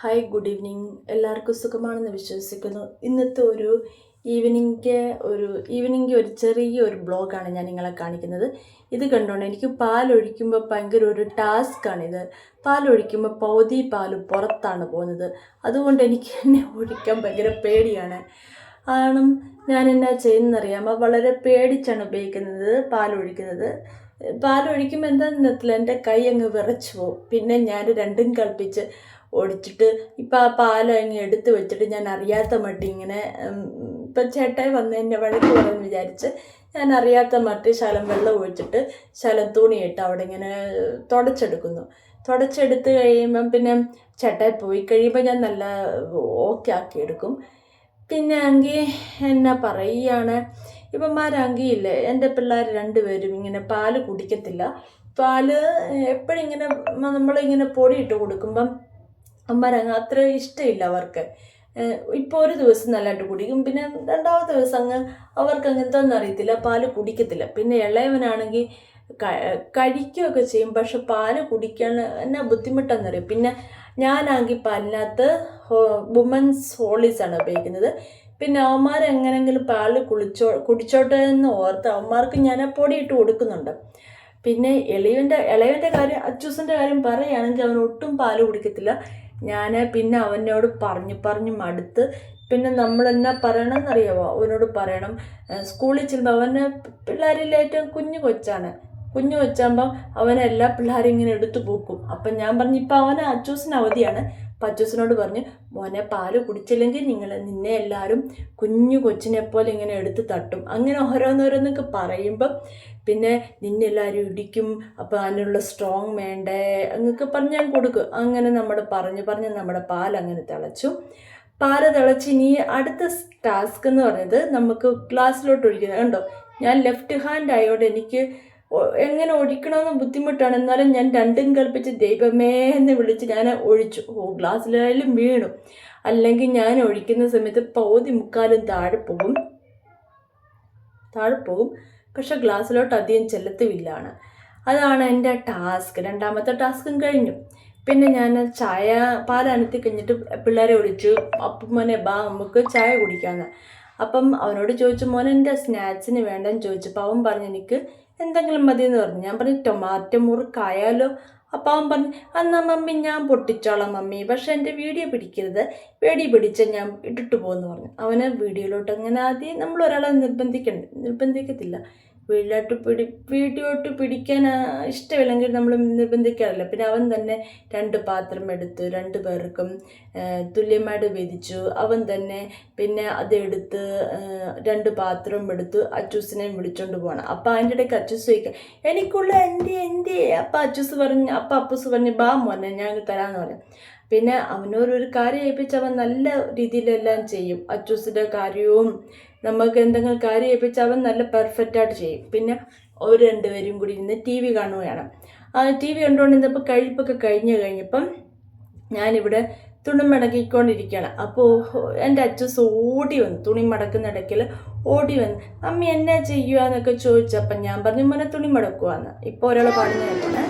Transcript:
Hi, good evening. എല്ലാവർക്കും സുഖമാണെന്ന് വിശ്വസിക്കുന്നു. ഇന്നത്തെ ഈവനിങ് ഒരു ചെറിയൊരു ബ്ലോഗാണ് ഞാൻ നിങ്ങളെ കാണിക്കുന്നത്. ഇത് കണ്ടോണ്ട് എനിക്ക് പാലൊഴിക്കുമ്പോൾ ഭയങ്കര ഒരു ടാസ്ക്കാണിത്. പാലൊഴിക്കുമ്പോൾ പകുതി പാൽ പുറത്താണ് പോകുന്നത്. അതുകൊണ്ട് എനിക്ക് എന്നെ ഒഴിക്കാൻ ഭയങ്കര പേടിയാണ്. കാരണം ഞാൻ എന്നാ ചെയ്യുന്നറിയാമോ, വളരെ പേടിച്ചാണ് ഉപയോഗിക്കുന്നത് പാലൊഴിക്കുമ്പോൾ എന്താണെന്നറിയത്തില്ല, എൻ്റെ കൈ അങ്ങ് വിറച്ചു പോകും. പിന്നെ ഞാൻ രണ്ടും കൽപ്പിച്ച് ഒടിച്ചിട്ട് ഇപ്പം ആ പാലങ്ങ് എടുത്ത് വെച്ചിട്ട് ഞാൻ അറിയാത്ത മട്ടി ഇങ്ങനെ ഇപ്പം ചേട്ടായി വന്ന് എന്നെ വഴക്ക് പറയുമെന്ന് വിചാരിച്ച് ഞാൻ അറിയാത്ത മട്ടി ശകലം വെള്ളം ഒഴിച്ചിട്ട് ശകലം തുണിയിട്ട് അവിടെ ഇങ്ങനെ തുടച്ചെടുത്ത് കഴിയുമ്പം പിന്നെ ചേട്ടായി പോയി കഴിയുമ്പോൾ ഞാൻ നല്ല ഓക്കെ ആക്കിയെടുക്കും. പിന്നെ ആണെങ്കിൽ എന്നാ പറയുകയാണ്, ഇവന്മാരാങ്കിയില്ലേ, എൻ്റെ പിള്ളേർ രണ്ടുപേരും ഇങ്ങനെ പാല് കുടിക്കത്തില്ല. പാല് എപ്പോഴും ഇങ്ങനെ നമ്മളിങ്ങനെ പൊടിയിട്ട് കൊടുക്കുമ്പം അമ്മരങ്ങ് അത്ര ഇഷ്ടമില്ല അവർക്ക്. ഇപ്പോൾ ഒരു ദിവസം നല്ലതായിട്ട് കുടിക്കും, പിന്നെ രണ്ടാമത്തെ ദിവസം അവർക്ക് അങ്ങനത്തൊന്നും അറിയത്തില്ല, പാല് കുടിക്കത്തില്ല. പിന്നെ ഇളയവനാണെങ്കിൽ കഴിക്കുകയൊക്കെ ചെയ്യും, പക്ഷെ പാല് കുടിക്കാൻ എന്നാ ബുദ്ധിമുട്ടാണെന്നറിയും. പിന്നെ ഞാനാണെങ്കിൽ പാലിനകത്ത് വുമൻസ് ഹോർലിക്സാണ് ഉപയോഗിക്കുന്നത്. പിന്നെ അവന്മാരെങ്ങനെങ്കിലും പാല് കുടിച്ചോട്ടെ എന്ന് ഓർത്ത് അവന്മാർക്ക് ഞാൻ പൊടിയിട്ട് കൊടുക്കുന്നുണ്ട്. പിന്നെ ഇളയവൻ്റെ കാര്യം, അച്ചൂസിൻ്റെ കാര്യം പറയുകയാണെങ്കിൽ അവൻ ഒട്ടും പാല് കുടിക്കത്തില്ല. ഞാൻ പിന്നെ അവനോട് പറഞ്ഞ് മടുത്ത്. പിന്നെ നമ്മളെന്നാ പറയണമെന്നറിയാമോ, അവനോട് പറയണം, സ്കൂളിൽ ചെല്ലുമ്പോൾ അവന് പിള്ളേരിൽ ഏറ്റവും കുഞ്ഞു കൊച്ചാകുമ്പോൾ അവനെല്ലാ പിള്ളേരും ഇങ്ങനെ എടുത്തു പോക്കും. അപ്പം ഞാൻ പറഞ്ഞു, ഇപ്പം അവന് അച്ചൂസിന് അവധിയാണ്. അപ്പം അച്ചൂസിനോട് പറഞ്ഞു, മോനെ പാല് കുടിച്ചില്ലെങ്കിൽ നിന്നെ എല്ലാവരും കുഞ്ഞു കൊച്ചിനെ പോലെ ഇങ്ങനെ എടുത്ത് തട്ടും. അങ്ങനെ ഓരോന്നോരോന്നൊക്കെ പറയുമ്പം പിന്നെ നിന്നെല്ലാവരും ഇടിക്കും, അപ്പോൾ അതിനുള്ള സ്ട്രോങ് വേണ്ടേ എന്നൊക്കെ പറഞ്ഞ് ഞാൻ കൊടുക്കും. അങ്ങനെ പറഞ്ഞ് നമ്മുടെ പാലങ്ങനെ തിളച്ച് ഇനി അടുത്ത ടാസ്ക് എന്ന് പറയുന്നത് നമുക്ക് ഗ്ലാസ്സിലോട്ട് ഒഴിക്കുന്നത്. കണ്ടോ, ഞാൻ ലെഫ്റ്റ് ഹാൻഡ് ആയതുകൊണ്ട് എനിക്ക് എങ്ങനെ ഒഴിക്കണമെന്ന് ബുദ്ധിമുട്ടാണ്. എന്നാലും ഞാൻ രണ്ടും കൽപ്പിച്ച് ദൈവമേ എന്ന് വിളിച്ച് ഞാൻ ഒഴിച്ചു. ഗ്ലാസ്സിലായാലും വീണു. അല്ലെങ്കിൽ ഞാൻ ഒഴിക്കുന്ന സമയത്ത് പകുതി മുക്കാലും താഴെ പോകും. പക്ഷെ ഗ്ലാസ്സിലോട്ട് അധികം ചെല്ലത്തുമില്ലാണ്. അതാണ് എൻ്റെ ടാസ്ക്. രണ്ടാമത്തെ ടാസ്കും കഴിഞ്ഞു. പിന്നെ ഞാൻ പാലനത്തി കഴിഞ്ഞിട്ട് പിള്ളേരെ വിളിച്ചു, അപ്പം മോനെ ബാ നമുക്ക് ചായ കുടിക്കാമെന്ന്. അപ്പം അവനോട് ചോദിച്ചു, മോനെ എൻ്റെ സ്നാക്സിന് വേണ്ടെന്ന് ചോദിച്ചപ്പോൾ അവൻ പറഞ്ഞു എനിക്ക് എന്തെങ്കിലും മതി എന്ന് പറഞ്ഞു. ഞാൻ പറഞ്ഞു ടൊമാറ്റോ മുറുക്കായാലോ. അപ്പം അവൻ പറഞ്ഞു, എന്നാ മമ്മി ഞാൻ പൊട്ടിച്ചോളാം മമ്മി, പക്ഷെ എൻ്റെ വീഡിയോ പിടിച്ച ഞാൻ ഇട്ടിട്ട് പോകുമെന്ന് പറഞ്ഞു. അവന് വീഡിയോയിലോട്ട് അങ്ങനെ ആദ്യം നമ്മൾ ഒരാളെ നിർബന്ധിക്കത്തില്ല. വീഡിയോട്ട് പിടിക്കാൻ ഇഷ്ടമില്ലെങ്കിൽ നമ്മൾ നിർബന്ധിക്കാറില്ല. പിന്നെ അവൻ തന്നെ 2 പാത്രം എടുത്ത് 2 പേർക്കും തുല്യമായിട്ട് വിധിച്ചു. അവൻ തന്നെ പിന്നെ അതെടുത്ത് 2 പാത്രം എടുത്ത് അച്ചൂസിനെയും വിളിച്ചോണ്ട് പോകണം. അപ്പം അതിൻ്റെ ഇടയ്ക്ക് അച്ചൂസ് ചോദിക്കുക, എനിക്കുള്ള എൻ്റെ അപ്പം അപ്പൂസ് പറഞ്ഞു ബാ മോനെ ഞാൻ തരാമെന്ന് പറഞ്ഞു. പിന്നെ അവനോടൊരു കാര്യം ഏൽപ്പിച്ച് അവൻ നല്ല രീതിയിലെല്ലാം ചെയ്യും. അച്ചൂസിൻ്റെ കാര്യവും നമുക്ക് എന്തെങ്കിലും കാര്യം ഏൽപ്പിച്ച് അവൻ നല്ല പെർഫെക്റ്റായിട്ട് ചെയ്യും. പിന്നെ അവർ രണ്ടുപേരും കൂടി ഇരുന്ന് TV കാണുകയാണ്. TV കണ്ടുകൊണ്ടിരുന്നപ്പോൾ കഴിപ്പൊക്കെ കഴിഞ്ഞപ്പം ഞാനിവിടെ തുണി മടക്കിക്കൊണ്ടിരിക്കുകയാണ്. അപ്പോൾ എൻ്റെ അച്ചൂസ് ഓടി വന്നു, തുണി മടക്കുന്ന ഇടയ്ക്കിൽ ഓടി വന്ന്, അമ്മി എന്നാ ചെയ്യുക എന്നൊക്കെ ചോദിച്ചപ്പം ഞാൻ പറഞ്ഞു മോനെ തുണി മടക്കുവാന്ന്. ഇപ്പോൾ ഒരാൾ പറഞ്ഞു കേൾക്കണേ.